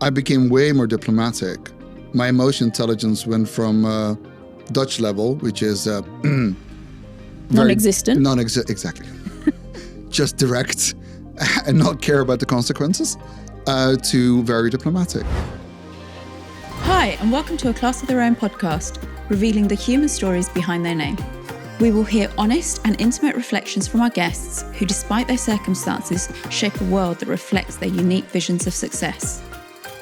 I became way more diplomatic. My emotion intelligence went from Dutch level, which is non-existent. Exactly. Just direct and not care about the consequences, to very diplomatic. Hi, and welcome to A Class of Their Own podcast, revealing the human stories behind their name. We will hear honest and intimate reflections from our guests who, despite their circumstances, shape a world that reflects their unique visions of success.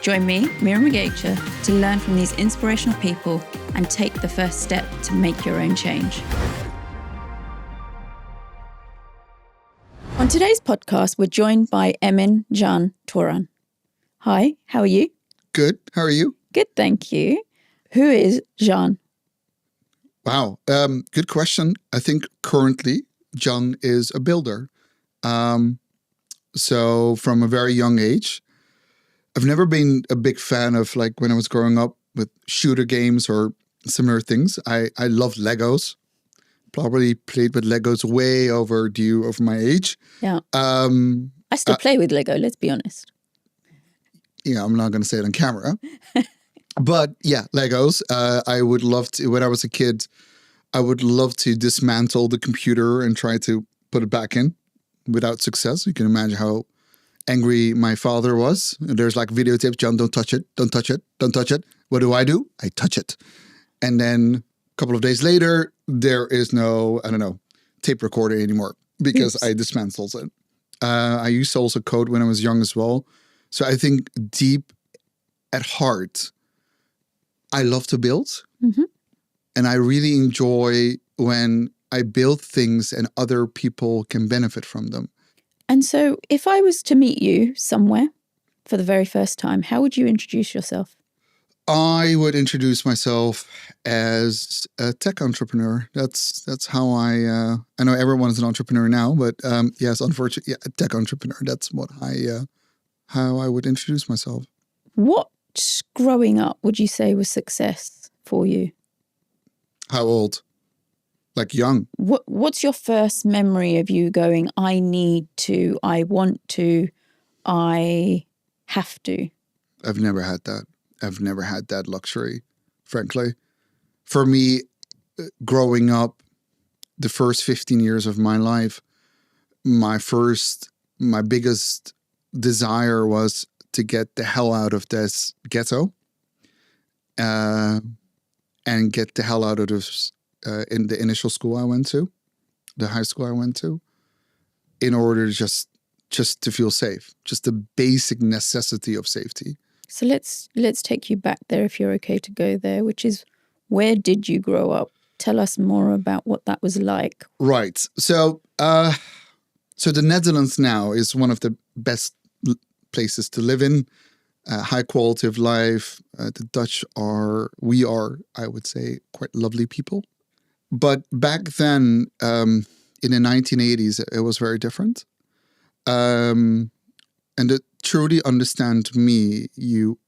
Join me, Mira Magecha, to learn from these inspirational people and take the first step to make your own change. On today's podcast, we're joined by Emin Can Turan. Hi, how are you? Good. How are you? Good, thank you. Who is Can? Wow. Good question. I think currently Can is a builder. So from a very young age, I've never been a big fan of, like, when I was growing up with shooter games or similar things. I loved Legos. Probably played with Legos way over my age. Yeah. I still play with Lego, let's be honest. Yeah, I'm not going to say it on camera. But yeah, Legos. I would love to, when I was a kid, I would love to dismantle the computer and try to put it back in without success. You can imagine how angry my father was. There's like videotapes, Can, don't touch it, don't touch it, don't touch it. What do? I touch it. And then a couple of days later, there is no, tape recorder anymore because I dismantled it. I used to also code when I was young as well. So I think deep at heart, I love to build. Mm-hmm. And I really enjoy when I build things and other people can benefit from them. And so if I was to meet you somewhere for the very first time, how would you introduce yourself? I would introduce myself as a tech entrepreneur. That's how I know everyone is an entrepreneur now, but yes, unfortunately, a tech entrepreneur. That's what how I would introduce myself. What growing up would you say was success for you? How old? Like young. What's your first memory of you going, I need to, I want to, I have to? I've never had that. I've never had that luxury, frankly. For me, growing up, the first 15 years of my life, my biggest desire was to get the hell out of this ghetto and get the hell out of this in the initial school I went to, the high school I went to, in order to just to feel safe, just the basic necessity of safety. So let's take you back there if you're okay to go there, which is, where did you grow up? Tell us more about what that was like. Right. So the Netherlands now is one of the best places to live in, high quality of life. The Dutch we are, I would say, quite lovely people. But back then, in the 1980s, it was very different. And to truly understand me, you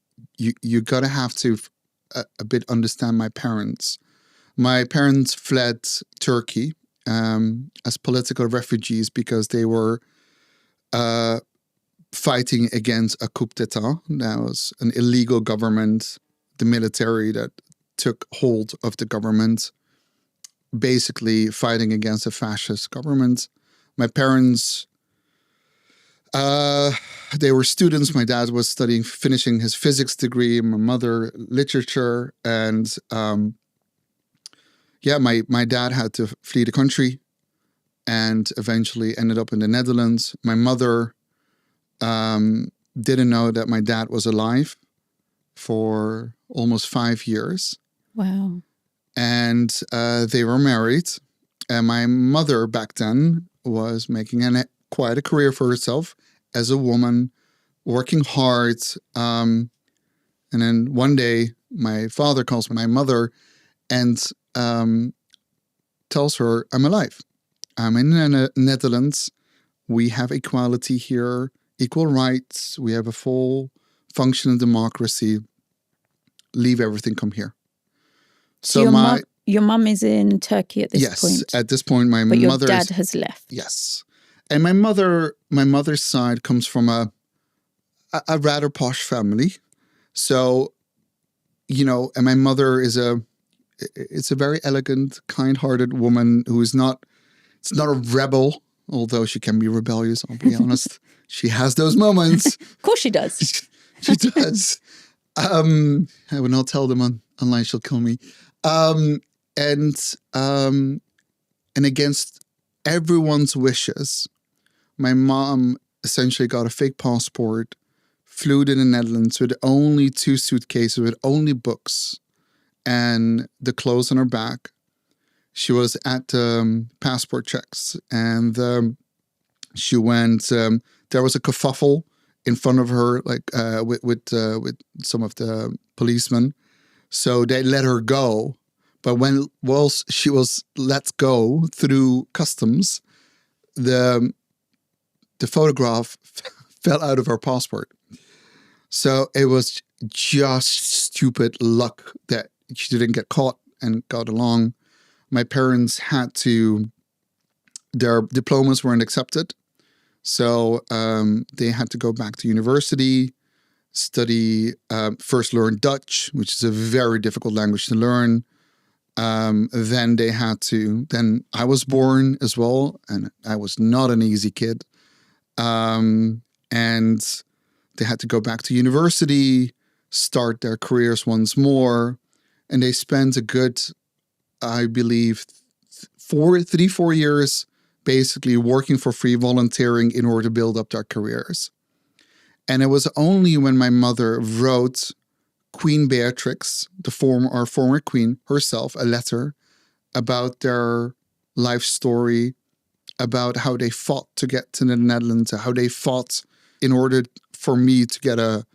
gotta have to a bit understand my parents. My parents fled Turkey as political refugees because they were fighting against a coup d'etat. That was an illegal government, the military that took hold of the government, basically fighting against a fascist government. My parents, they were students. My dad was finishing his physics degree, my mother literature. And my dad had to flee the country and eventually ended up in the Netherlands. My mother didn't know that my dad was alive for almost 5 years. Wow. And they were married. And my mother back then was making quite a career for herself as a woman, working hard. And then one day, my father calls my mother and tells her, I'm alive. I'm in the Netherlands. We have equality here, equal rights. We have a full functioning democracy. Leave everything, come here. So your mum is in Turkey at this point. Yes, at this point, but your dad has left. Yes, and my mother's side comes from a rather posh family. So, and my mother is a very elegant, kind-hearted woman who is it's not a rebel, although she can be rebellious, I'll be honest. She has those moments. Of course she does. She does. I will not tell them online, she'll kill me. And against everyone's wishes, my mom essentially got a fake passport, flew to the Netherlands with only 2 suitcases, with only books and the clothes on her back. She was at passport checks, and she went. There was a kerfuffle in front of her, like with some of the policemen. So they let her go. But whilst she was let go through customs, the photograph fell out of her passport. So it was just stupid luck that she didn't get caught and got along. My parents their diplomas weren't accepted. So they had to go back to university, study, first learn Dutch, which is a very difficult language to learn. Then I was born as well, and I was not an easy kid. And they had to go back to university, start their careers once more. And they spent a good, I believe, 4 years basically working for free, volunteering in order to build up their careers. And it was only when my mother wrote Queen Beatrix, our former queen herself, a letter about their life story, about how they fought to get to the Netherlands, how they fought in order for me to get a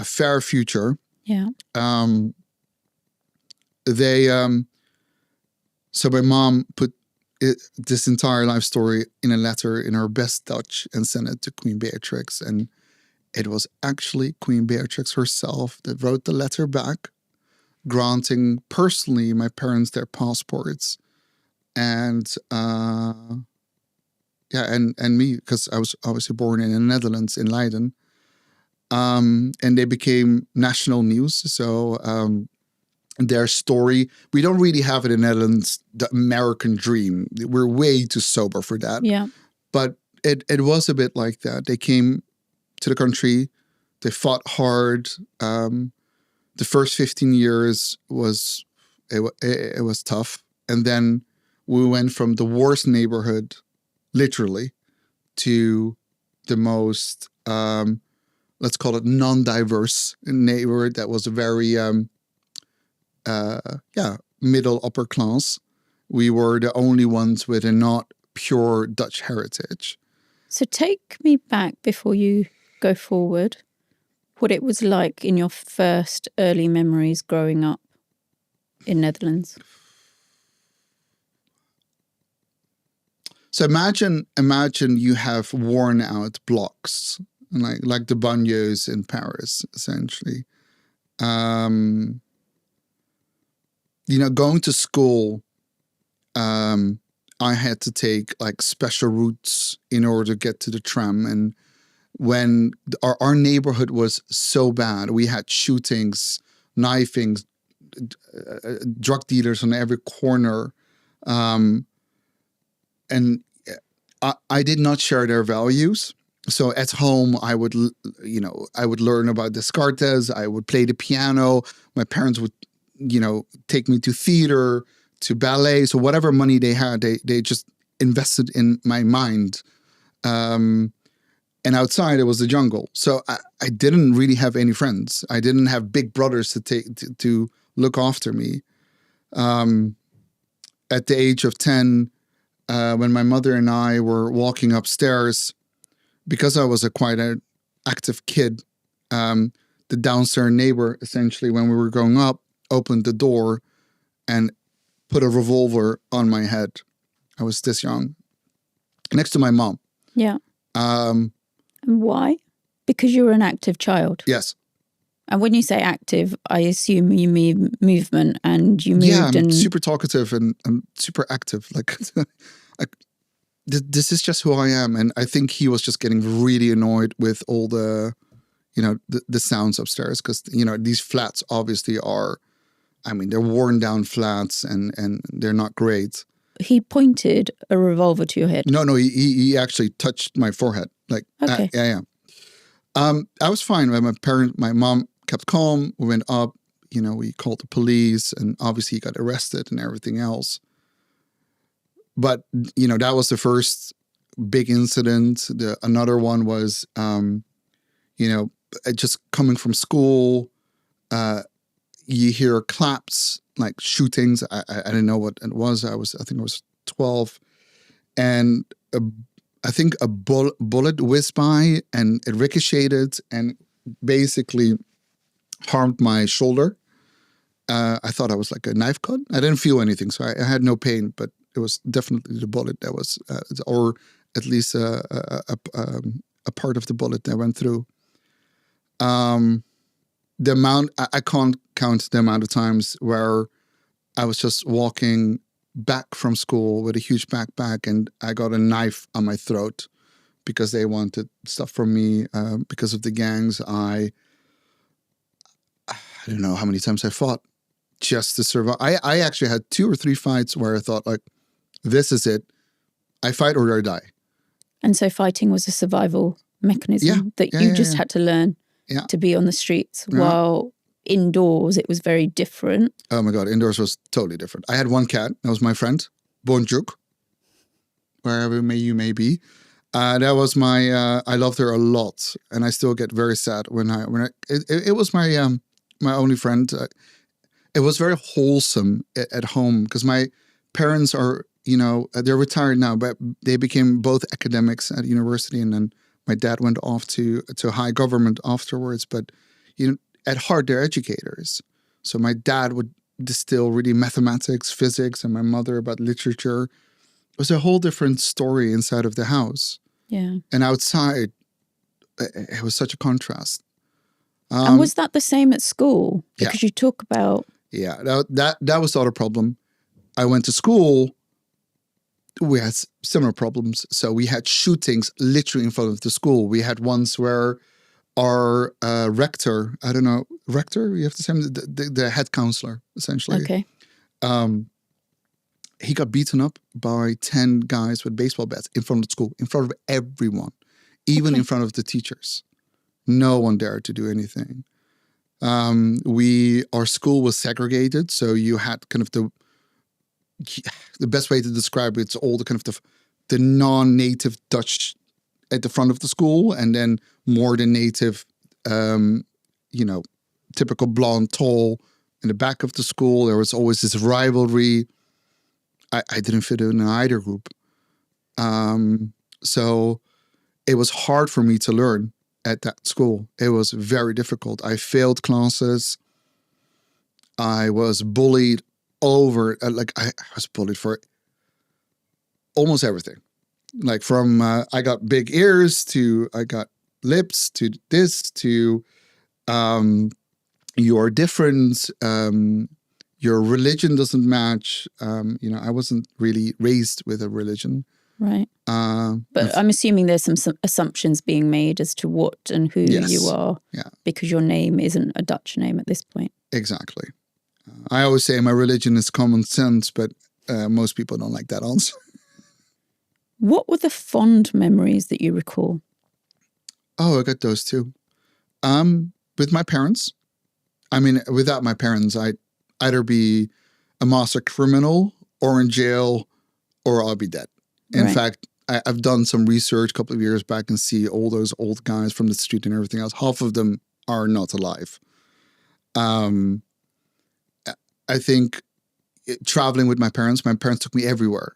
fair future. Yeah. So my mom put this entire life story in a letter in her best Dutch and sent it to Queen Beatrix. And it was actually Queen Beatrix herself that wrote the letter back, granting personally my parents their passports. And and me, because I was obviously born in the Netherlands, in Leiden. And they became national news. So their story, we don't really have it in the Netherlands, the American dream. We're way too sober for that. Yeah. But it was a bit like that. They came to the country, they fought hard. The first 15 years was tough. And then we went from the worst neighborhood, literally, to the most, let's call it non-diverse neighborhood that was a very, middle upper class. We were the only ones with a not pure Dutch heritage. So take me back before you go forward, what it was like in your first early memories growing up in Netherlands. So imagine you have worn out blocks, like the banlieues in Paris, essentially. Going to school, I had to take like special routes in order to get to the tram. And when our neighborhood was so bad, we had shootings, knifings, drug dealers on every corner. And I did not share their values. So at home, I would learn about Descartes. I would play the piano. My parents would, take me to theater, to ballet. So whatever money they had, they just invested in my mind. And outside, it was the jungle. So I didn't really have any friends. I didn't have big brothers to look after me. At the age of 10, when my mother and I were walking upstairs, because I was quite an active kid, the downstairs neighbor, essentially, when we were going up, opened the door and put a revolver on my head. I was this young, next to my mom. Yeah. And why? Because you were an active child. Yes. And when you say active, I assume you mean movement, and you moved. Yeah, I'm super talkative and I'm super active. Like, this is just who I am. And I think he was just getting really annoyed with all the, the sounds upstairs, because these flats obviously are, I mean, they're worn down flats and they're not great. He pointed a revolver to your head. No, he actually touched my forehead. Like, Okay. yeah. I was fine. My mom kept calm. We went up, we called the police, and obviously he got arrested and everything else. But, that was the first big incident. Another one was, just coming from school, you hear claps, like shootings. I didn't know what it was. I think I was 12. And I think a bullet whizzed by and it ricocheted and basically harmed my shoulder. I thought I was like a knife cut. I didn't feel anything, so I had no pain, but it was definitely the bullet that was, or at least a part of the bullet that went through. The amount, I can't count the amount of times where I was just walking back from school with a huge backpack and I got a knife on my throat because they wanted stuff from me, because of the gangs. I don't know how many times I fought just to survive. I actually had 2 or 3 fights where I thought, like, this is it. I fight or I die. And so fighting was a survival mechanism that you just had to learn to be on the streets, while indoors it was very different. Oh my God, indoors was totally different. I had one cat. That was my friend, Bonjuk, wherever you may be. That was my, I loved her a lot. And I still get very sad it was my only friend. It was very wholesome at home because my parents are, they're retired now, but they became both academics at university, and then my dad went off to high government afterwards. But at heart, they're educators. So my dad would distill really mathematics, physics, and my mother about literature. It was a whole different story inside of the house. Yeah. And outside, it was such a contrast. And was that the same at school? Because you talk about... Yeah, that was the other problem. I went to school, we had similar problems. So we had shootings literally in front of the school. We had ones where our rector, I don't know, rector, you have to say the head counselor, essentially. Okay. He got beaten up by 10 guys with baseball bats in front of the school, in front of everyone, even in front of the teachers. No one dared to do anything. Our school was segregated, so you had kind of the best way to describe it's all the kind of the non-native Dutch at the front of the school, and then more the native, typical blonde, tall in the back of the school. There was always this rivalry. I didn't fit in either group. So it was hard for me to learn at that school. It was very difficult. I failed classes. I was bullied over, I was bullied for almost everything. Like from, I got big ears to I got lips to this to you're different. Your religion doesn't match. I wasn't really raised with a religion. Right. But I'm assuming there's some assumptions being made as to what and who you are. Yeah. Because your name isn't a Dutch name at this point. Exactly. I always say my religion is common sense, but most people don't like that answer. What were the fond memories that you recall? Oh, I got those too. With my parents. I mean, without my parents, I'd either be a master criminal or in jail, or I'll be dead. In fact, I've done some research a couple of years back and see all those old guys from the street and everything else. Half of them are not alive. I think traveling with my parents took me everywhere.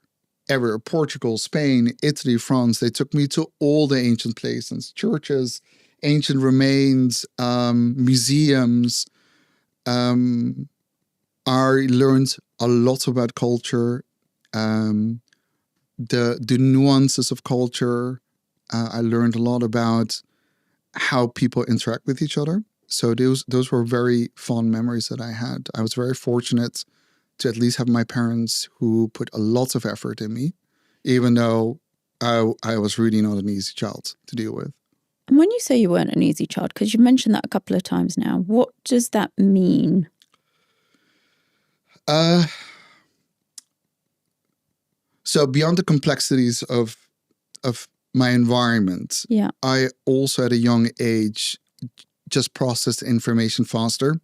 Portugal, Spain, Italy, France. They took me to all the ancient places, churches, ancient remains, museums. I learned a lot about culture. The nuances of culture. I learned a lot about how people interact with each other. So those were very fond memories that I had. I was very fortunate to at least have my parents who put a lot of effort in me, even though I was really not an easy child to deal with. And when you say you weren't an easy child, because you mentioned that a couple of times now, what does that mean? So beyond the complexities of my environment, Yeah. I also at a young age just processed information faster.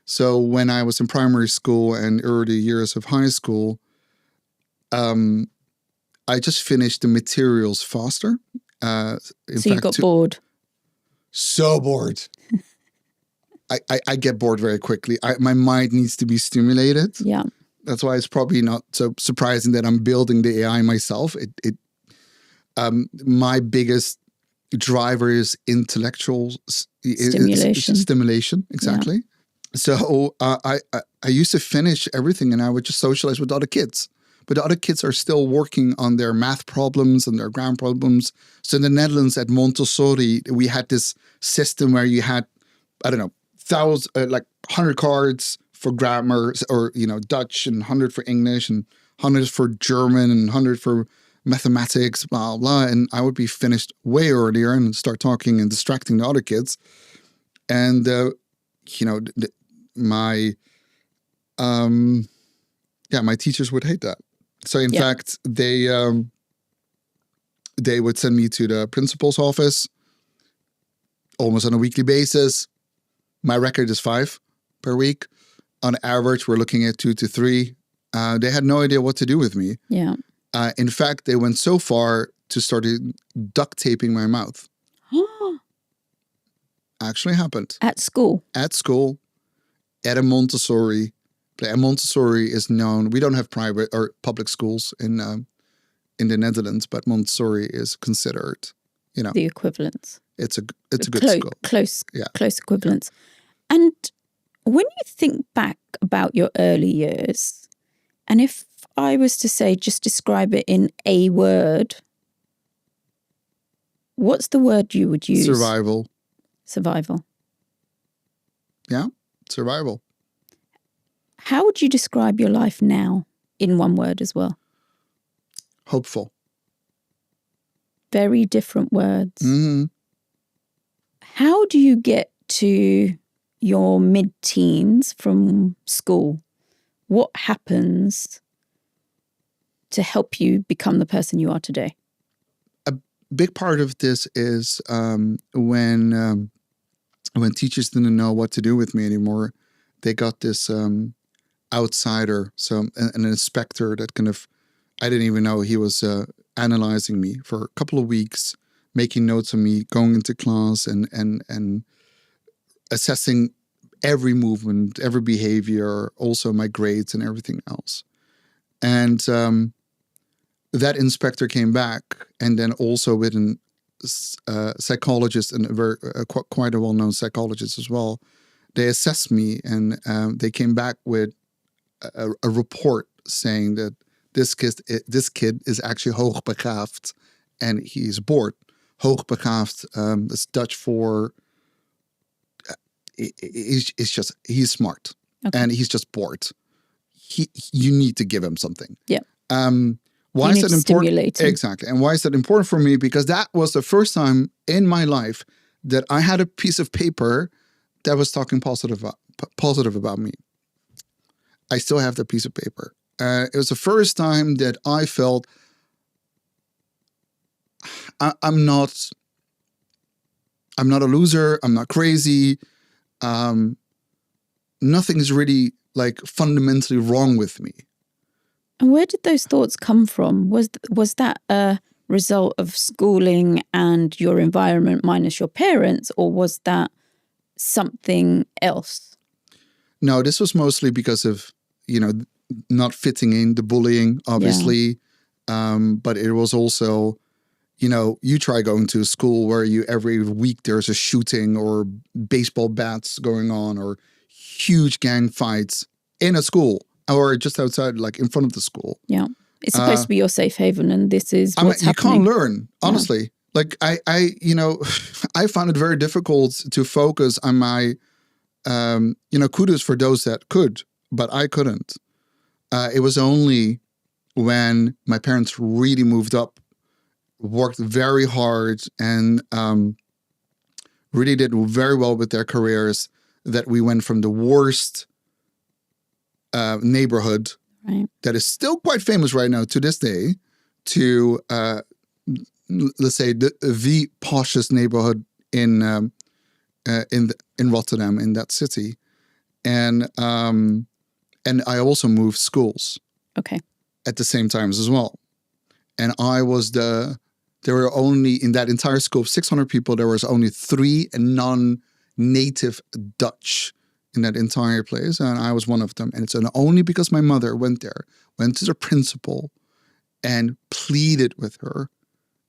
So when I was in primary school and early years of high school, I just finished the materials faster. So you got bored. So bored. I get bored very quickly. My mind needs to be stimulated. Yeah. That's why it's probably not so surprising that I'm building the AI myself. My biggest driver is intellectual Stimulation. Stimulation, exactly. Yeah. So I used to finish everything and I would just socialize with other kids. But the other kids are still working on their math problems and their grammar problems. So in the Netherlands at Montessori, we had this system where you had, I don't know, 100 cards for grammar or, Dutch and 100 for English and 100 for German and 100 for mathematics, blah, blah. And I would be finished way earlier and start talking and distracting the other kids. And, my teachers would hate that. So in fact, they would send me to the principal's office almost on a weekly basis. My record is 5 per week. On average, we're looking at 2 to 3. They had no idea what to do with me. Yeah. In fact, they went so far to start duct taping my mouth. Actually happened. At school? At school, at a Montessori. And Montessori is known. We don't have private or public schools in the Netherlands, but Montessori is considered, the equivalence. It's a good school. Close equivalence. Yeah. And when you think back about your early years, and if I was to say, just describe it in a word, what's the word you would use? Survival. Yeah, survival. How would you describe your life now in one word as well? Hopeful. Very different words. Mm-hmm. How do you get to your mid-teens from school? What happens to help you become the person you are today? A big part of this is when teachers didn't know what to do with me anymore, they got this outsider, so an inspector that I didn't even know he was analyzing me for a couple of weeks, making notes on me, going into class and assessing every movement, every behavior, also my grades and everything else. And that inspector came back, and then also with a psychologist and quite a well-known psychologist as well. They assessed me, and they came back with a report saying that this kid is actually hoogbegaafd, and he's bored. Hoogbegaafd is Dutch for he's smart, okay. And he's just bored. You need to give him something. Yeah. Why is that important? Exactly. And why is that important for me? Because that was the first time in my life that I had a piece of paper that was talking positive about me. I still have that piece of paper. It was the first time that I felt I'm not a loser. I'm not crazy. Nothing is really fundamentally wrong with me. And where did those thoughts come from? Was that a result of schooling and your environment minus your parents, or was that something else? No, this was mostly because of, not fitting in, the bullying, obviously. Yeah. But it was also, you try going to a school where every week there's a shooting or baseball bats going on or huge gang fights in a school. Or just outside, in front of the school. Yeah. It's supposed to be your safe haven, and this is what's happening. You can't learn, honestly. Yeah. I found it very difficult to focus on my, kudos for those that could, but I couldn't. It was only when my parents really moved up, worked very hard, and really did very well with their careers, that we went from the worst neighborhood that is still quite famous right now to this day to, let's say, the poshest neighborhood in Rotterdam, in that city. And I also moved schools. Okay. At the same time as well. And I was there were only, in that entire school of 600 people, there was only 3 non-native Dutch in that entire place. And I was one of them. And it's only because my mother went to the principal and pleaded with her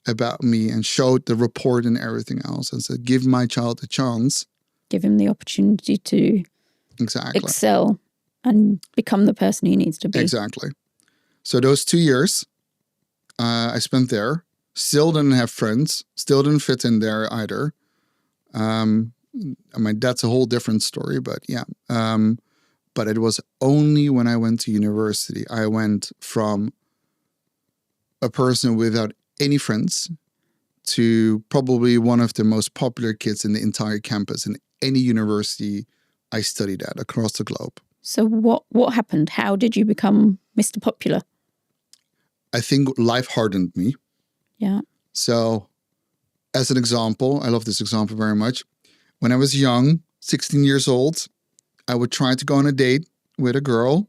about me and showed the report and everything else and said, give my child a chance. Give him the opportunity to excel and become the person he needs to be. Exactly. So those 2 years I spent there, still didn't have friends, still didn't fit in there either. I mean, that's a whole different story, but yeah. But it was only when I went to university, I went from a person without any friends to probably one of the most popular kids in the entire campus in any university I studied at across the globe. So what happened? How did you become Mr. Popular? I think life hardened me. Yeah. So as an example, I love this example very much. When I was young, 16 years old, I would try to go on a date with a girl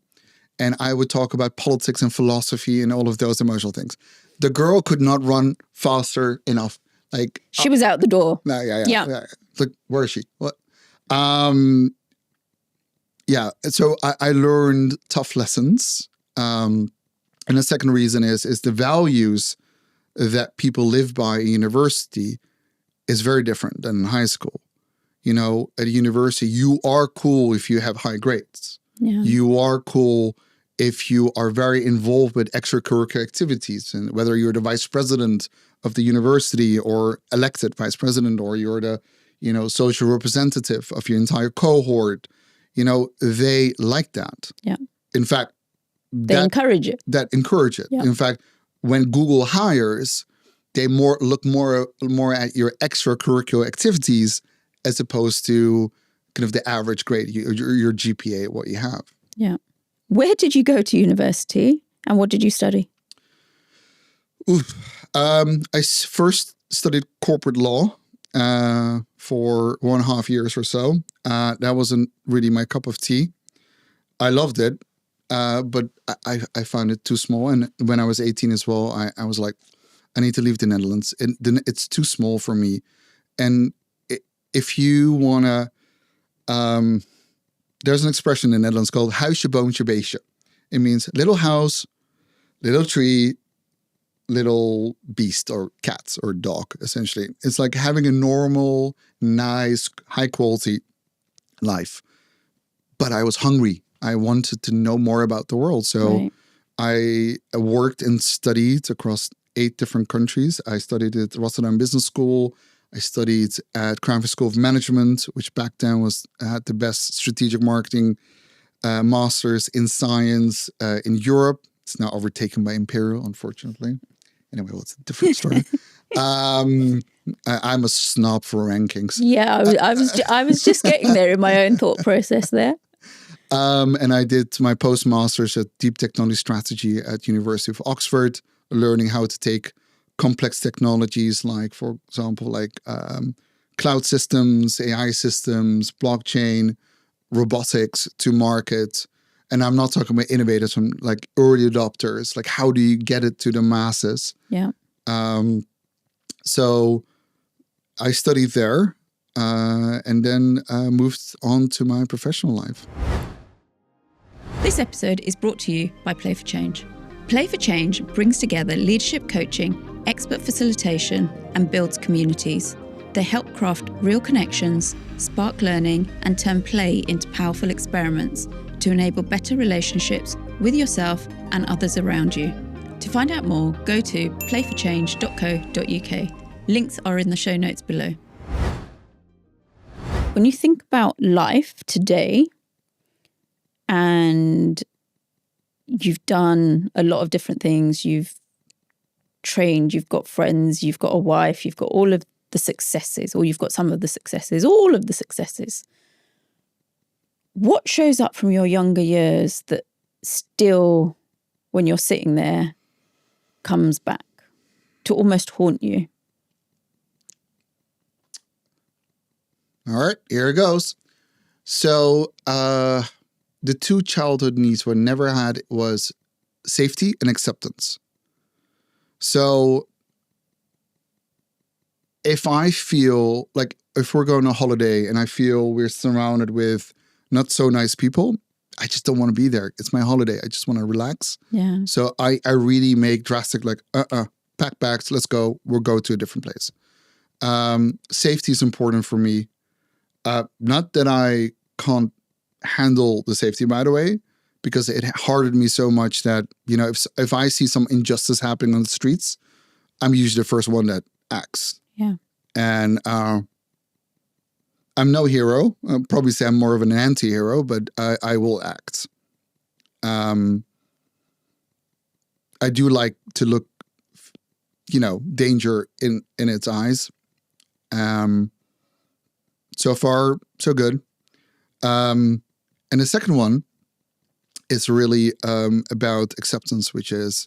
and I would talk about politics and philosophy and all of those emotional things. The girl could not run faster enough. Like she was out the door. Yeah. Like, where is she? What? Yeah. So I learned tough lessons. And the second reason is the values that people live by in university is very different than in high school. You know, at a university, you are cool if you have high grades. Yeah. You are cool if you are very involved with extracurricular activities, and whether you're the vice president of the university or elected vice president, or you're the, social representative of your entire cohort, they like that. Yeah. In fact, they encourage it. That encourage it. Yeah. In fact, when Google hires, they look more at your extracurricular activities as opposed to kind of the average grade, your GPA, what you have. Yeah. Where did you go to university and what did you study? I first studied corporate law for 1.5 years or so. That wasn't really my cup of tea. I loved it. But I found it too small. And when I was 18 as well, I was like, I need to leave the Netherlands. It's too small for me. And if you want to, there's an expression in the Netherlands called huisje, boontje, beestje. It means little house, little tree, little beast or cat or dog, essentially. It's like having a normal, nice, high quality life. But I was hungry. I wanted to know more about the world. So I worked and studied across 8 different countries. I studied at Rotterdam Business School. I studied at Cranfield School of Management, which back then had the best strategic marketing masters in science in Europe. It's now overtaken by Imperial, unfortunately. Anyway, well, it's a different story. I'm a snob for rankings. Yeah, I was just getting there in my own thought process there. And I did my postmasters at Deep Technology Strategy at University of Oxford, learning how to take complex technologies like, for example, cloud systems, AI systems, blockchain, robotics to market. And I'm not talking about innovators, from like early adopters. Like, how do you get it to the masses? Yeah. So I studied there and then moved on to my professional life. This episode is brought to you by Play for Change. Play for Change brings together leadership coaching, expert facilitation, and builds communities. They help craft real connections, spark learning, and turn play into powerful experiments to enable better relationships with yourself and others around you. To find out more, go to playforchange.co.uk. Links are in the show notes below. When you think about life today, and you've done a lot of different things, you've trained, you've got friends, you've got a wife, you've got all of the successes, or you've got some of the successes, all of the successes. What shows up from your younger years that still, when you're sitting there, comes back to almost haunt you? All right, here it goes. So the two childhood needs we never had was safety and acceptance. So if I feel like, if we're going on a holiday and I feel we're surrounded with not so nice people, I just don't want to be there. It's my holiday. I just want to relax. Yeah. So I really make drastic, like, pack bags, let's go. We'll go to a different place. Safety is important for me. Not that I can't handle the safety right away, because it hardened me so much that, if I see some injustice happening on the streets, I'm usually the first one that acts. Yeah. And I'm no hero. I'll probably say I'm more of an anti-hero, but I will act. I do like to look, danger in its eyes. So far, so good. And the second one is really about acceptance, which is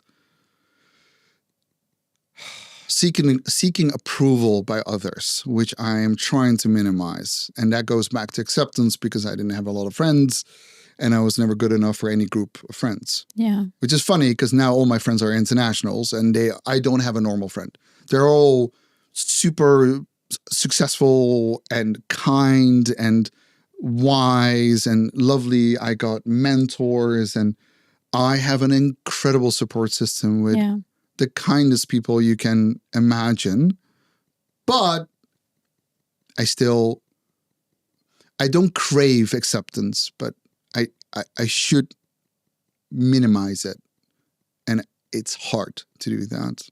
seeking approval by others, which I am trying to minimize. And that goes back to acceptance, because I didn't have a lot of friends and I was never good enough for any group of friends. Yeah. Which is funny, because now all my friends are internationals and I don't have a normal friend. They're all super successful and kind and wise and lovely. I got mentors, and I have an incredible support system with the kindest people you can imagine. But I don't crave acceptance, but I should minimize it. And it's hard to do that.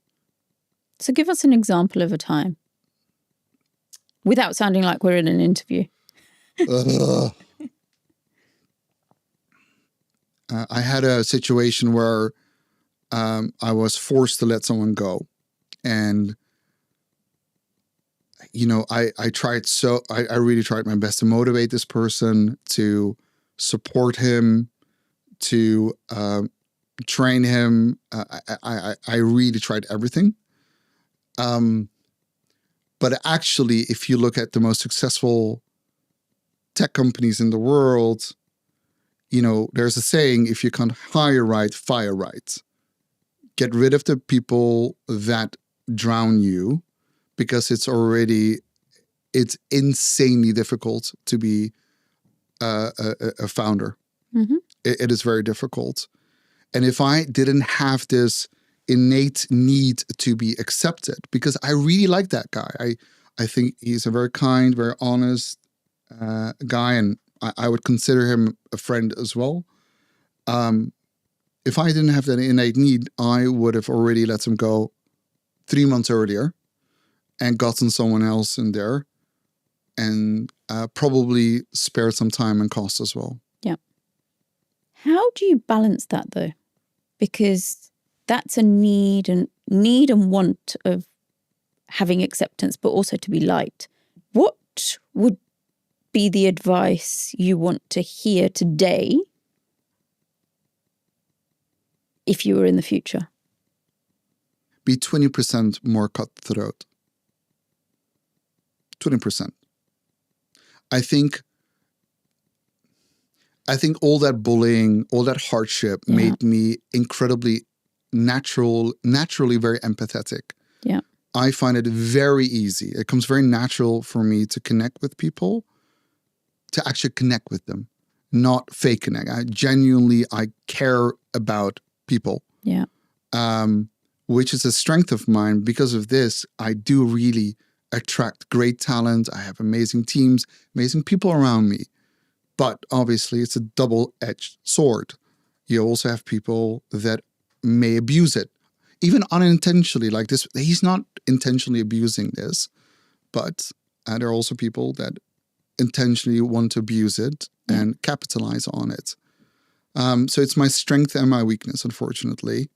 So give us an example of a time, without sounding like we're in an interview. I had a situation where I was forced to let someone go. And, I really tried my best to motivate this person, to support him, to train him. I really tried everything. But actually, if you look at the most successful tech companies in the world, there's a saying, if you can't hire right, fire right. Get rid of the people that drown you, because it's insanely difficult to be a founder. Mm-hmm. It is very difficult. And if I didn't have this innate need to be accepted, because I really like that guy. I think he's a very kind, very honest guy, and I would consider him a friend as well. If I didn't have that innate need, I would have already let him go 3 months earlier and gotten someone else in there, and probably spared some time and cost as well. Yeah. How do you balance that though? Because that's a need and want of having acceptance, but also to be liked. What would be the advice you want to hear today if you were in the future? Be 20% more cutthroat. 20%. I think all that bullying, all that hardship made me incredibly naturally very empathetic. Yeah. I find it very easy. It comes very natural for me to connect with people, to actually connect with them, not fake connect. I care about people. Yeah. Which is a strength of mine. Because of this, I do really attract great talent. I have amazing teams, amazing people around me. But obviously, it's a double-edged sword. You also have people that may abuse it, even unintentionally. Like this, he's not intentionally abusing this, but there are also people that intentionally want to abuse it and capitalize on it. So it's my strength and my weakness, unfortunately.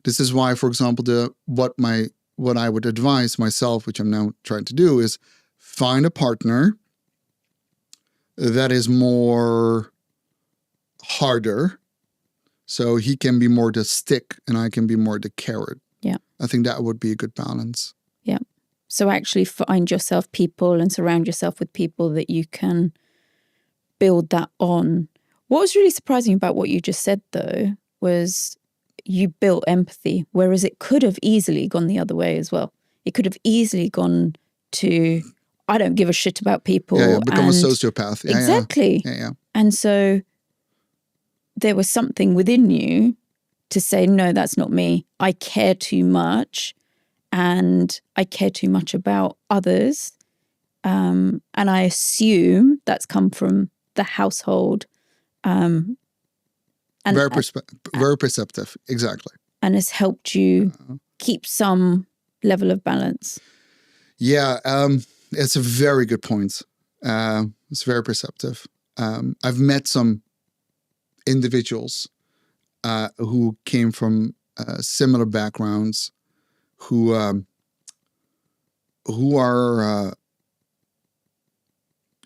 This is why, for example, what what I would advise myself, which I'm now trying to do, is find a partner that is more harder. So he can be more the stick and I can be more the carrot. Yeah. I think that would be a good balance. Yeah. So actually find yourself people and surround yourself with people that you can build that on. What was really surprising about what you just said, though, was you built empathy, whereas it could have easily gone the other way as well. It could have easily gone to, I don't give a shit about people. Yeah, become a sociopath. Yeah, exactly. Yeah. And so there was something within you to say, no, that's not me. I care too much and I care too much about others. And I assume that's come from the household. And very perceptive. Exactly. And has helped you keep some level of balance. Yeah, it's a very good point. It's very perceptive. I've met some individuals who came from similar backgrounds, who are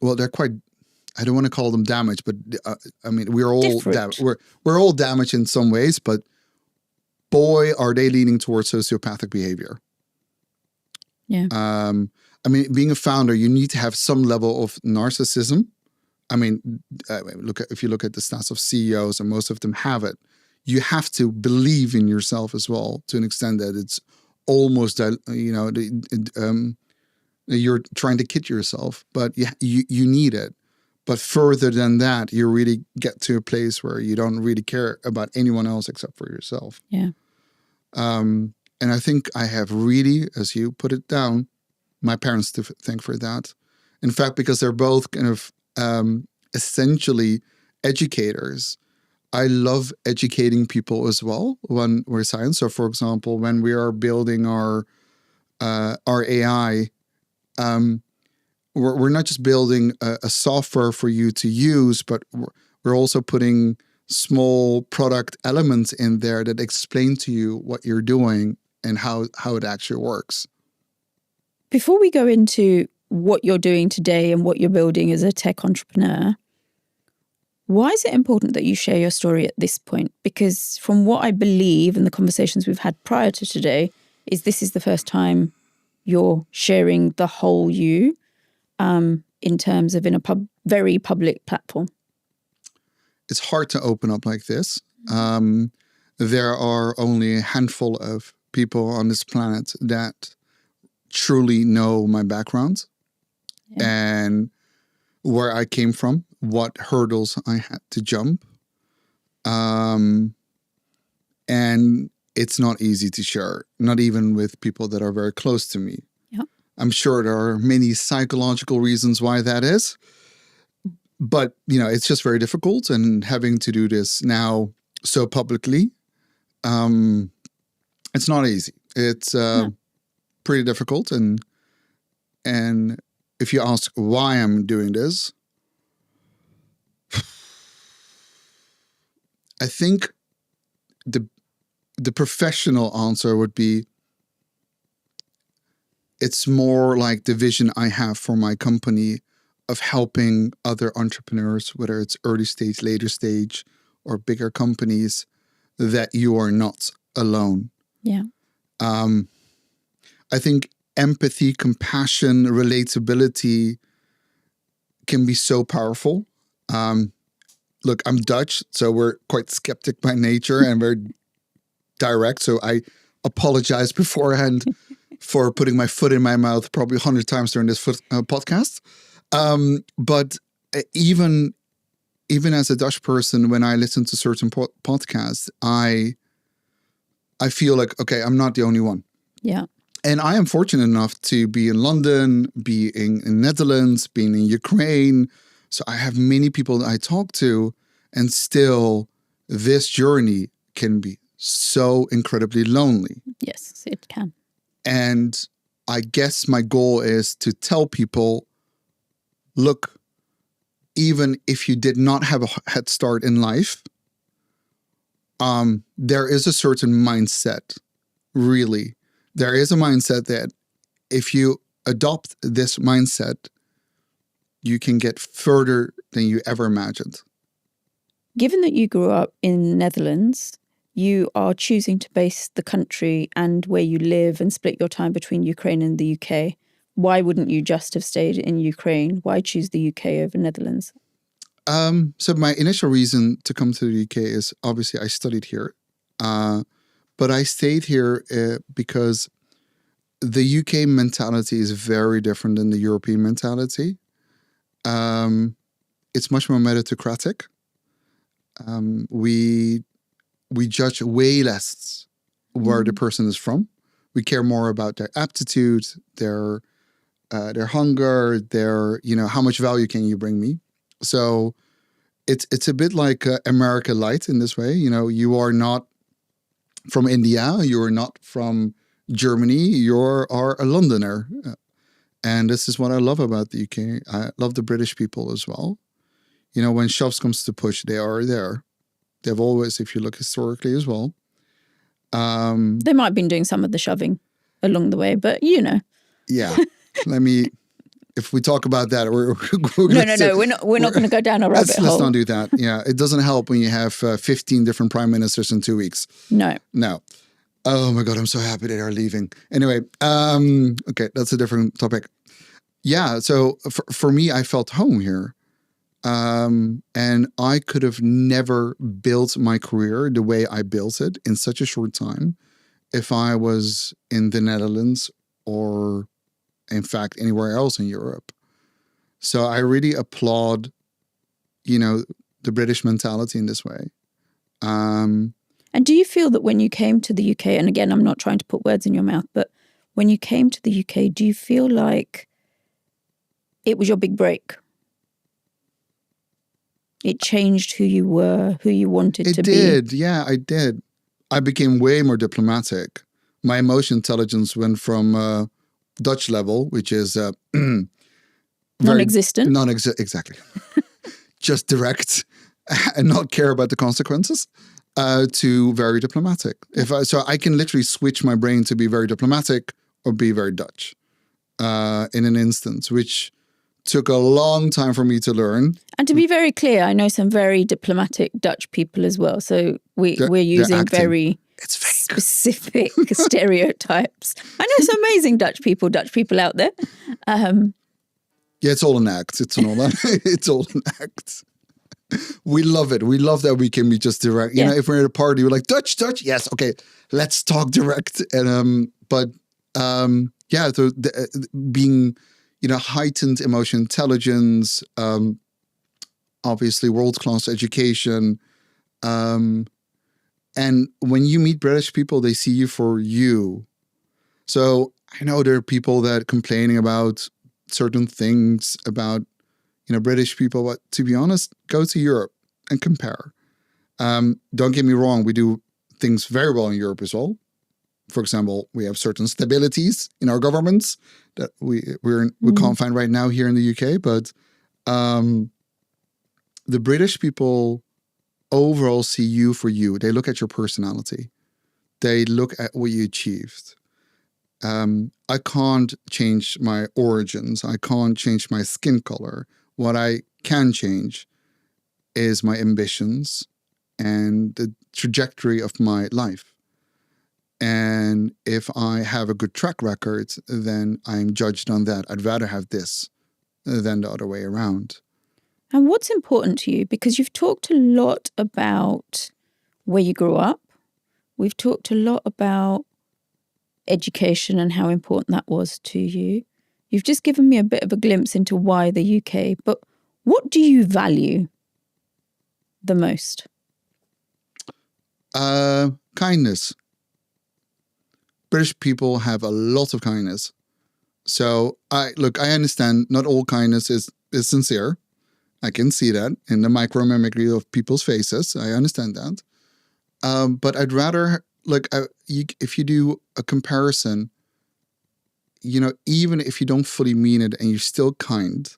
well, they're quite. I don't want to call them damaged, but I mean we're all we're all damaged in some ways. But boy, are they leaning towards sociopathic behavior. Yeah. I mean, being a founder, you need to have some level of narcissism. I mean, if you look at the stats of CEOs, and most of them have it, you have to believe in yourself as well to an extent that it's almost, you're trying to kid yourself, but you need it. But further than that, you really get to a place where you don't really care about anyone else except for yourself. Yeah. And I think I have really, as you put it down, my parents to thank for that. In fact, because they're both kind of essentially educators. I love educating people as well when we're science. So, for example, when we are building our AI, we're not just building a software for you to use, but we're also putting small product elements in there that explain to you what you're doing and how it actually works. Before we go into what you're doing today and what you're building as a tech entrepreneur, why is it important that you share your story at this point? Because from what I believe in the conversations we've had prior to today, is this is the first time you're sharing the whole you in terms of in a very public platform. It's hard to open up like this. There are only a handful of people on this planet that truly know my background and where I came from, what hurdles I had to jump. And it's not easy to share, not even with people that are very close to me. Yep. I'm sure there are many psychological reasons why that is. But, it's just very difficult. And having to do this now so publicly, it's not easy. It's pretty difficult. And if you ask why I'm doing this, I think the professional answer would be, it's more like the vision I have for my company of helping other entrepreneurs, whether it's early stage, later stage, or bigger companies, that you are not alone. Yeah. I think empathy, compassion, relatability can be so powerful. Look, I'm Dutch, so we're quite skeptic by nature and very direct. So I apologize beforehand for putting my foot in my mouth probably 100 times during this podcast. But even as a Dutch person, when I listen to certain podcasts, I feel like, okay, I'm not the only one. Yeah. And I am fortunate enough to be in London, be in Netherlands, being in Ukraine. So I have many people that I talk to, and still this journey can be so incredibly lonely. Yes, it can. And I guess my goal is to tell people, look, even if you did not have a head start in life, there is a certain mindset, really, there is a mindset that if you adopt this mindset, you can get further than you ever imagined. Given that you grew up in the Netherlands, you are choosing to base the country and where you live and split your time between Ukraine and the UK. Why wouldn't you just have stayed in Ukraine? Why choose the UK over Netherlands? So my initial reason to come to the UK is obviously I studied here, but I stayed here because the UK mentality is very different than the European mentality. It's much more meritocratic. We judge way less where the person is from. We care more about their aptitude, their hunger, their how much value can you bring me. So it's a bit like America Light in this way. You are not from India, you are not from Germany, you are a Londoner. And this is what I love about the UK. I love the British people as well. When shoves comes to push, they are there. They've always, if you look historically as well. They might have been doing some of the shoving along the way, but Yeah. If we talk about that, we're we're not going to go down a rabbit hole. Let's not do that. Yeah, it doesn't help when you have 15 different prime ministers in 2 weeks. No. Oh my God, I'm so happy they are leaving. Anyway, okay, that's a different topic. Yeah, so for me, I felt home here. And I could have never built my career the way I built it in such a short time if I was in the Netherlands or, in fact, anywhere else in Europe. So I really applaud, the British mentality in this way. And do you feel that when you came to the UK, and again, I'm not trying to put words in your mouth, but when you came to the UK, do you feel like it was your big break? It changed who you were, who you wanted to be. It did. Yeah, I did. I became way more diplomatic. My emotion intelligence went from Dutch level, which is non-existent. Exactly. Just direct and not care about the consequences, to very diplomatic. So I can literally switch my brain to be very diplomatic or be very Dutch in an instance, which took a long time for me to learn. And to be very clear, I know some very diplomatic Dutch people as well. So we're using very specific stereotypes. I know some amazing Dutch people out there. Yeah, it's all an act. It's all an act. We love it. We love that we can be just direct. If we're at a party, we're like, Dutch, yes, okay, let's talk direct. And so being heightened emotion intelligence, obviously world-class education. And when you meet British people, they see you for you. So I know there are people that complaining about certain things about, British people, but to be honest, go to Europe and compare. Don't get me wrong, we do things very well in Europe as well. For example, we have certain stabilities in our governments that we can't find right now here in the UK. But the British people overall see you for you. They look at your personality. They look at what you achieved. I can't change my origins. I can't change my skin color. What I can change is my ambitions and the trajectory of my life. And if I have a good track record, then I'm judged on that. I'd rather have this than the other way around. And what's important to you? Because you've talked a lot about where you grew up. We've talked a lot about education and how important that was to you. You've just given me a bit of a glimpse into why the UK. But what do you value the most? Kindness. British people have a lot of kindness. So I understand not all kindness is sincere. I can see that in the micro-mimicry of people's faces. I understand that. But I'd rather, if you do a comparison, even if you don't fully mean it and you're still kind,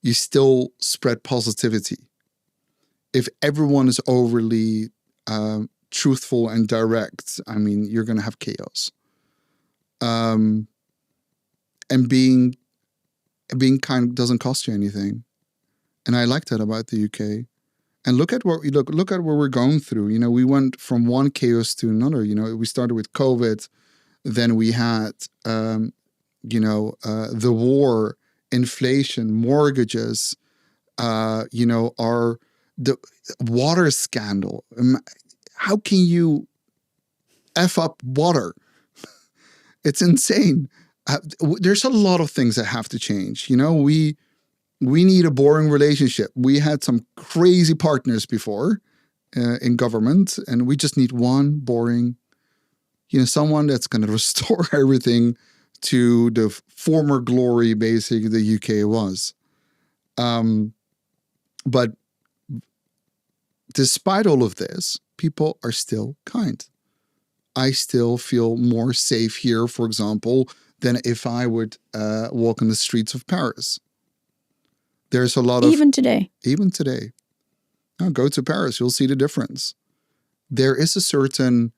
you still spread positivity. If everyone is overly truthful and direct, you're going to have chaos. and being kind doesn't cost you anything. And I like that about the UK. And look at what we look at what we're going through. You know, we went from one chaos to another. You know, we started with COVID, then we had the war, inflation, mortgages, the water scandal. How can you F up water? It's insane. There's a lot of things that have to change. You know, we need a boring relationship. We had some crazy partners before in government, and we just need one boring, someone that's going to restore everything to the former glory, basically, the UK was. But despite all of this, people are still kind. I still feel more safe here, for example, than if I would walk in the streets of Paris. There's a lot of... Even today. Now, go to Paris, you'll see the difference. There is a certain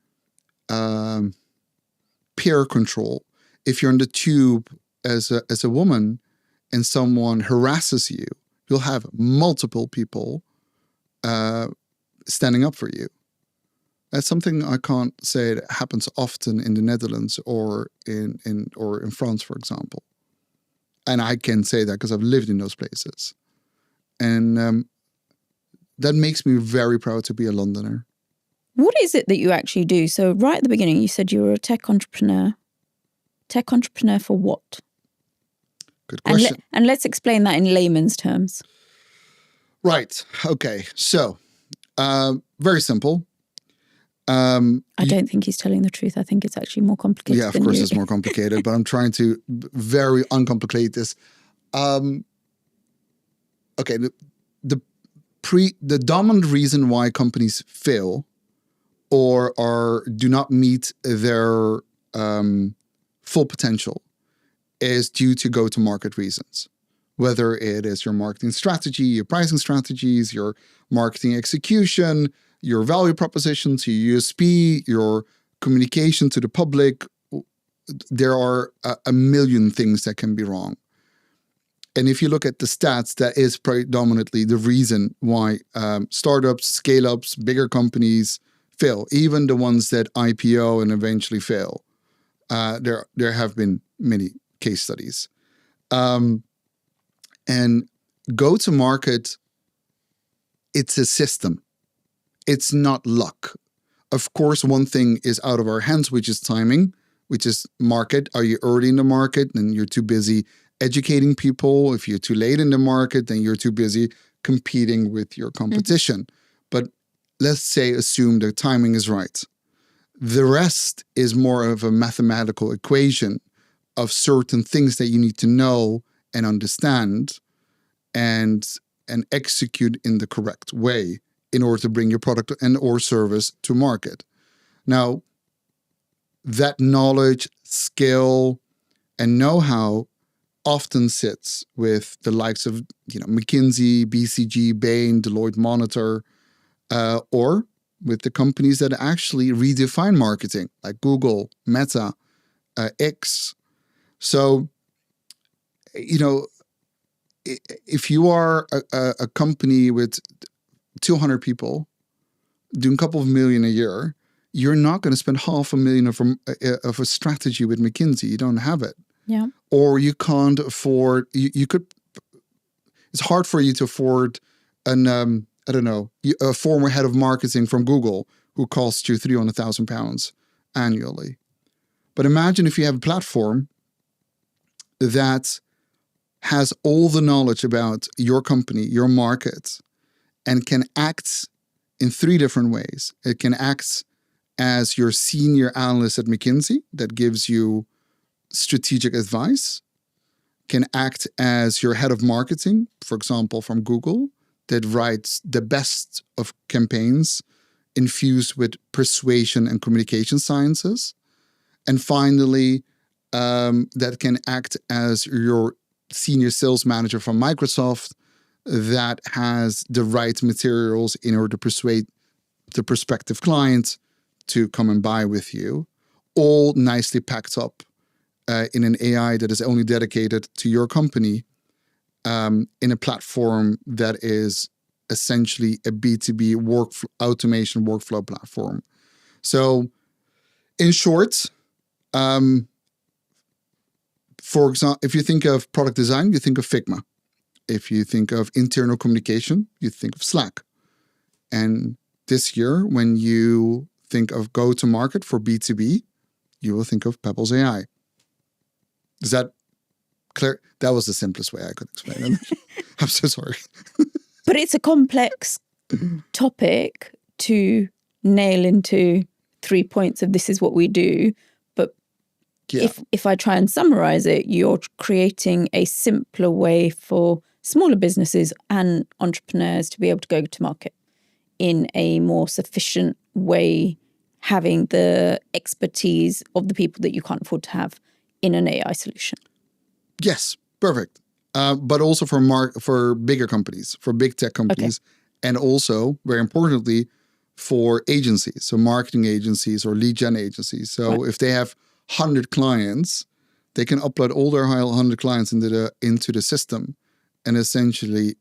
peer control. If you're in the tube as a woman and someone harasses you, you'll have multiple people standing up for you. That's something I can't say that happens often in the Netherlands or in France, for example. And I can say that because I've lived in those places. And that makes me very proud to be a Londoner. What is it that you actually do? So right at the beginning, you said you were a tech entrepreneur. Tech entrepreneur for what? Good question. And let's explain that in layman's terms. Right. Okay. So, very simple. I don't think he's telling the truth. I think it's actually more complicated. Yeah, of course it's more complicated, but I'm trying to very uncomplicate this. Okay, the dominant reason why companies fail or do not meet their full potential is due to go-to-market reasons. Whether it is your marketing strategy, your pricing strategies, your marketing execution, your value propositions, your USP, your communication to the public, there are a million things that can be wrong. And if you look at the stats, that is predominantly the reason why startups, scale-ups, bigger companies fail, even the ones that IPO and eventually fail. There have been many case studies. And go-to-market, it's a system. It's not luck. Of course, one thing is out of our hands, which is timing, which is market. Are you early in the market? Then you're too busy educating people. If you're too late in the market, then you're too busy competing with your competition. But let's say, assume the timing is right. The rest is more of a mathematical equation of certain things that you need to know and understand and execute in the correct way in order to bring your product and or service to market. Now, that knowledge, skill, and know-how often sits with the likes of McKinsey, BCG, Bain, Deloitte Monitor, or with the companies that actually redefine marketing, like Google, Meta, X. So, if you are a company with 200 people doing a couple of million a year, you're not going to spend $500,000 of a strategy with McKinsey. You don't have it. Yeah. Or you can't afford, you could, it's hard for you to afford a former head of marketing from Google who costs you £300,000 annually. But imagine if you have a platform that has all the knowledge about your company, your market, and can act in 3 different ways. It can act as your senior analyst at McKinsey that gives you strategic advice, can act as your head of marketing, for example, from Google, that writes the best of campaigns infused with persuasion and communication sciences. And finally, that can act as your senior sales manager from Microsoft that has the right materials in order to persuade the prospective client to come and buy with you, all nicely packed up in an AI that is only dedicated to your company, in a platform that is essentially a B2B automation workflow platform. So in short, for example, if you think of product design, you think of Figma. If you think of internal communication, you think of Slack. And this year, when you think of go-to-market for B2B, you will think of Pebbles AI. Is that clear? That was the simplest way I could explain it. I'm so sorry. But it's a complex topic to nail into 3 points of this is what we do. But if I try and summarize it, you're creating a simpler way for smaller businesses and entrepreneurs to be able to go to market in a more sufficient way, having the expertise of the people that you can't afford to have in an AI solution. Yes, perfect. But also for bigger companies, for big tech companies, and also, very importantly, for agencies, so marketing agencies or lead gen agencies. So if they have 100 clients, they can upload all their 100 clients into the system and essentially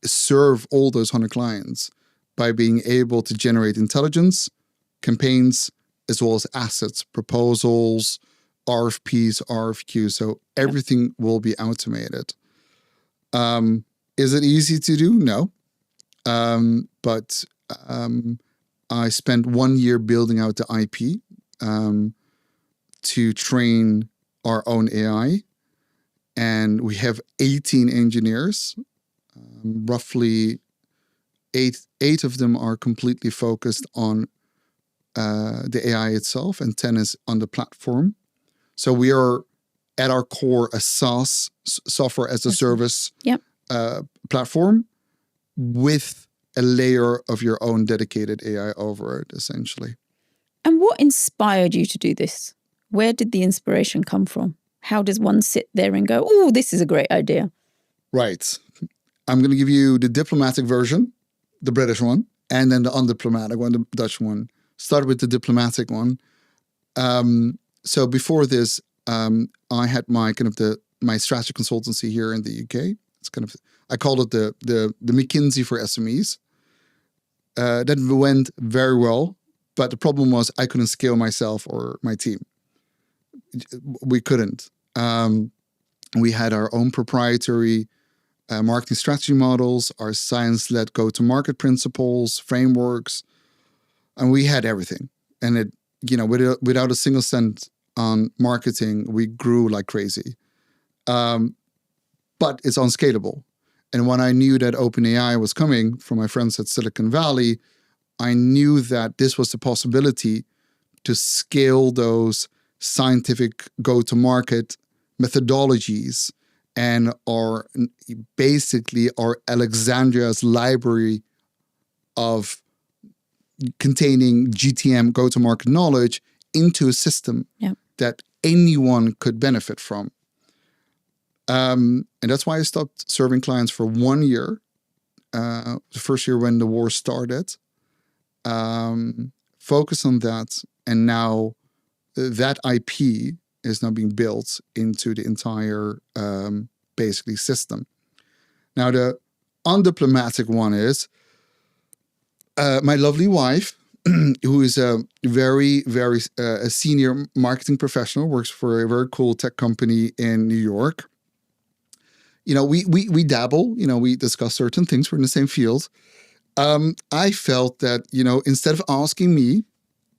serve all those 100 clients by being able to generate intelligence, campaigns, as well as assets, proposals, RFPs, RFQs. So everything will be automated. Is it easy to do? No. But I spent 1 year building out the IP to train our own AI. And we have 18 engineers. Roughly eight of them are completely focused on the AI itself, and 10 is on the platform. So we are at our core a SaaS, software as a service platform with a layer of your own dedicated AI over it, essentially. And what inspired you to do this? Where did the inspiration come from? How does one sit there and go, oh, this is a great idea? Right. I'm going to give you the diplomatic version, the British one, and then the undiplomatic one, the Dutch one. Start with the diplomatic one. So before this, I had my my strategy consultancy here in the UK. It's I called it the McKinsey for SMEs. That went very well, but the problem was I couldn't scale myself or my team. We couldn't. We had our own proprietary marketing strategy models, our science-led go-to-market principles, frameworks, and we had everything. And it, without a single cent on marketing, we grew like crazy. But it's unscalable. And when I knew that OpenAI was coming from my friends at Silicon Valley, I knew that this was the possibility to scale those scientific go-to-market methodologies and our Alexandria's library of containing GTM go-to-market knowledge into a system that anyone could benefit from. And that's why I stopped serving clients for 1 year. The first year when the war started. Focus on that, and now that IP is now being built into the entire basically system. Now the undiplomatic one is my lovely wife, who is a very, very a senior marketing professional, works for a very cool tech company in New York. We dabble, we discuss certain things. We're in the same field. I felt that, instead of asking me,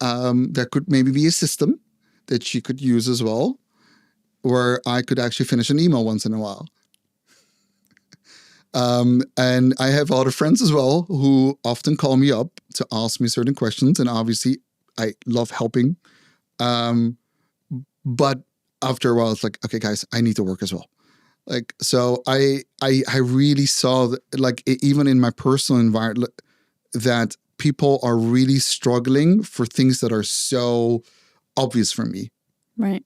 there could maybe be a system that she could use as well, where I could actually finish an email once in a while. And I have other friends as well who often call me up to ask me certain questions. And obviously, I love helping. But after a while, it's like, okay, guys, I need to work as well. So I really saw that, even in my personal environment, that people are really struggling for things that are so obvious for me. Right.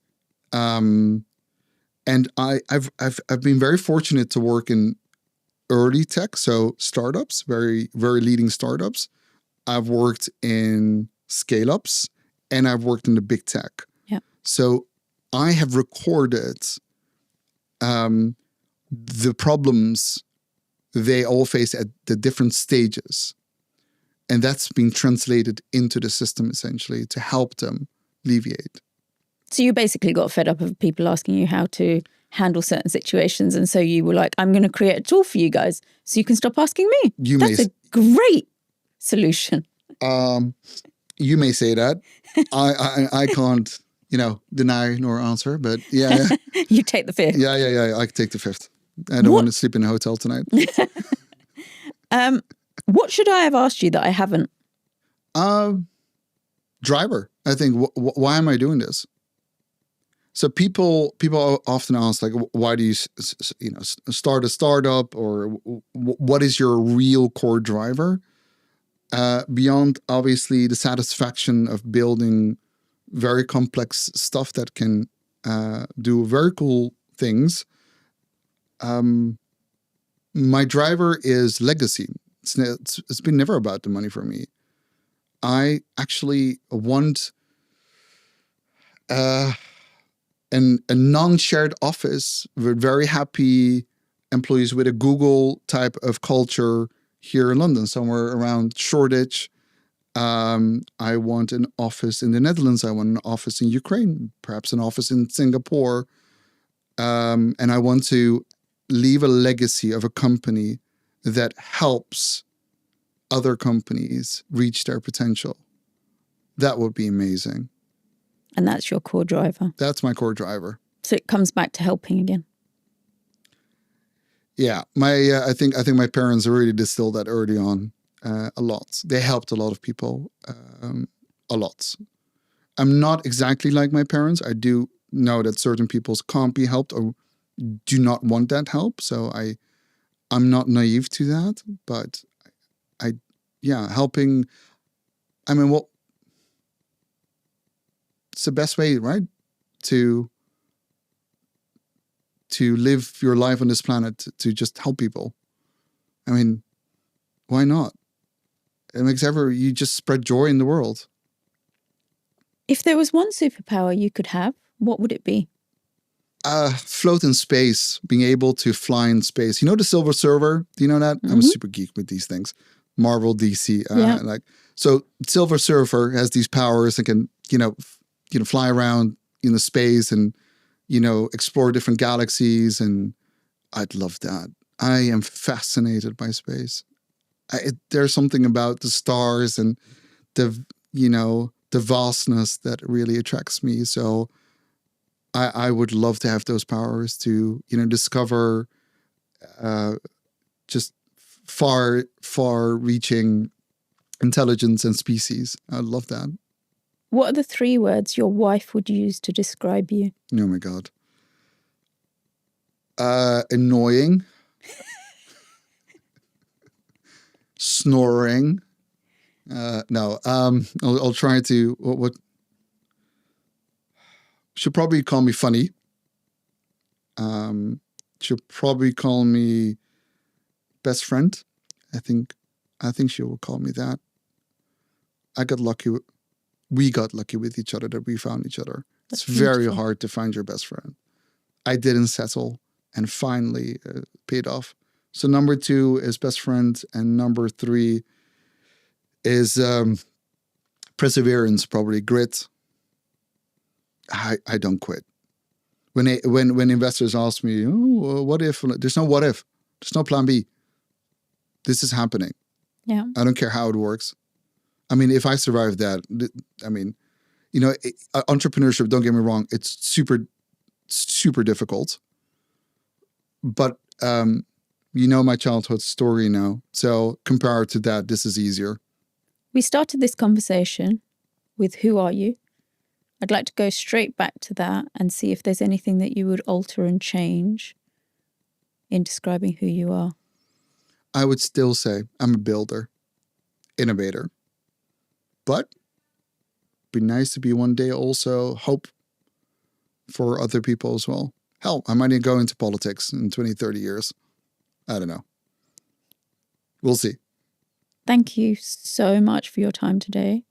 And I've been very fortunate to work in early tech, so startups, very, very leading startups. I've worked in scale-ups, and I've worked in the big tech. Yeah. So I have recorded the problems they all face at the different stages. And that's been translated into the system essentially to help them alleviate. So you basically got fed up of people asking you how to handle certain situations. And so you were like, I'm going to create a tool for you guys so you can stop asking me. That's a great solution. You may say that. I can't, deny nor answer, but yeah. You take the fifth. Yeah. I can take the fifth. I don't want to sleep in a hotel tonight. What should I have asked you that I haven't? Driver. I think, why am I doing this? So people often ask, like, why do you start a startup, or what is your real core driver? Beyond obviously the satisfaction of building very complex stuff that can do very cool things. My driver is legacy. It's been never about the money for me. I actually want a non-shared office with very happy employees, with a Google type of culture here in London, somewhere around Shoreditch. I want an office in the Netherlands. I want an office in Ukraine, perhaps an office in Singapore. And I want to leave a legacy of a company that helps other companies reach their potential. That would be amazing. And that's your core driver. That's my core driver. So it comes back to helping again. Yeah, I think my parents really distilled that early on a lot. They helped a lot of people a lot. I'm not exactly like my parents. I do know that certain people can't be helped or do not want that help. So I'm not naive to that. But helping. I mean, it's the best way, right? To live your life on this planet, to just help people. I mean, why not? It makes you just spread joy in the world. If there was one superpower you could have, what would it be? Float in space, being able to fly in space. You know the Silver Surfer? Do you know that? Mm-hmm. I'm a super geek with these things. Marvel, DC, so Silver Surfer has these powers and can, fly around in the space and, explore different galaxies. And I'd love that. I am fascinated by space. There's something about the stars and the vastness that really attracts me. So I would love to have those powers to, discover just far reaching intelligence and species. I'd love that. What are the 3 words your wife would use to describe you? Oh my God. Annoying. Snoring. No. I'll try to. What? She'll probably call me funny. She'll probably call me best friend. I think she will call me that. I got lucky. We got lucky with each other that we found each other. It's very hard to find your best friend. I didn't settle and finally paid off. So number 2 is best friend, and number 3 is perseverance, probably grit. I don't quit. When investors ask me, oh, what if? There's no what if. There's no plan B. This is happening. Yeah. I don't care how it works. I mean, if I survive that, entrepreneurship, don't get me wrong, it's super, super difficult. But, my childhood story now. So compared to that, this is easier. We started this conversation with who are you? I'd like to go straight back to that and see if there's anything that you would alter and change in describing who you are. I would still say I'm a builder, innovator. But be nice to be one day also hope for other people as well. Hell, I might even go into politics in 20, 30 years. I don't know. We'll see. Thank you so much for your time today.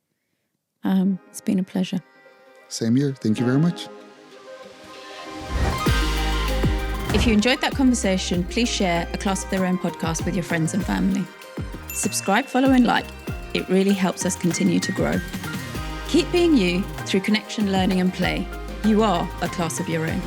It's been a pleasure. Same here. Thank you very much. If you enjoyed that conversation, please share A Class of Their Own podcast with your friends and family. Subscribe, follow, and like. It really helps us continue to grow. Keep being you through connection, learning, and play. You are a class of your own.